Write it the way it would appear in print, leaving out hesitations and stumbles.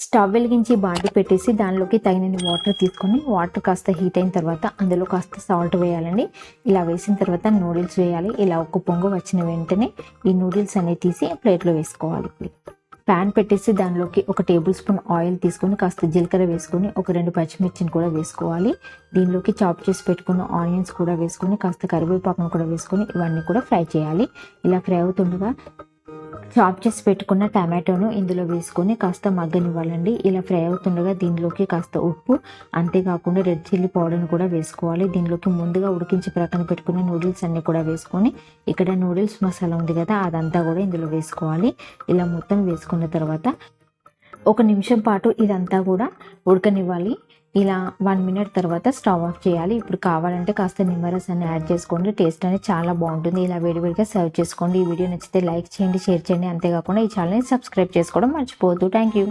Stove వెలిగించి బాండి పెట్టేసి దానిలోకి తగినన్ని వాటర్ తీసుకొని వాటర్ కాస్త హీట్ అయిన తర్వాత అందులో కాస్త సాల్ట్ వేయాలండి. ఇలా వేసిన తర్వాత నూడిల్స్ వేయాలి. ఇలా ఒక పొంగు వచ్చిన వెంటనే ఈ నూడిల్స్ అనేవి తీసి ప్లేట్లో వేసుకోవాలి. ప్యాన్ పెట్టేసి దానిలోకి 1 టేబుల్ స్పూన్ ఆయిల్ తీసుకొని కాస్త జీలకర్ర వేసుకొని ఒక 2 పచ్చిమిర్చిని కూడా వేసుకోవాలి. దీనిలోకి చాప్ చేసి పెట్టుకున్న ఆనియన్స్ కూడా వేసుకొని కాస్త కరివేపాకును కూడా వేసుకొని ఇవన్నీ కూడా ఫ్రై చేయాలి. ఇలా ఫ్రై అవుతుండగా చాప్ చేసి పెట్టుకున్న టమాటోను ఇందులో వేసుకొని కాస్త మగ్గనివ్వాలండి. ఇలా ఫ్రై అవుతుండగా దీనిలోకి కాస్త ఉప్పు, అంతేకాకుండా రెడ్ చిల్లీ పౌడర్ని కూడా వేసుకోవాలి. దీనిలోకి ముందుగా ఉడికించి ప్రక్కన పెట్టుకున్న నూడిల్స్ అన్నీ కూడా వేసుకొని ఇక్కడ నూడిల్స్ మసాలా ఉంది కదా అదంతా కూడా ఇందులో వేసుకోవాలి. ఇలా మొత్తం వేసుకున్న తర్వాత 1 నిమిషం పాటు ఇదంతా కూడా ఉడకనివ్వాలి. ఇలా 1 మినిట్ తర్వాత స్టవ్ ఆఫ్ చేయాలి. ఇప్పుడు కావాలంటే కాస్త నిమ్మరసాన్ని యాడ్ చేసుకోండి. టేస్ట్ అనేది చాలా బాగుంటుంది. ఇలా వేడివేడిగా సర్వ్ చేసుకోండి. ఈ వీడియో నచ్చితే లైక్ చేయండి, షేర్ చేయండి. అంతేకాకుండా ఈ ఛానల్ని సబ్స్క్రైబ్ చేసుకోవడం మర్చిపోవద్దు. Thank you.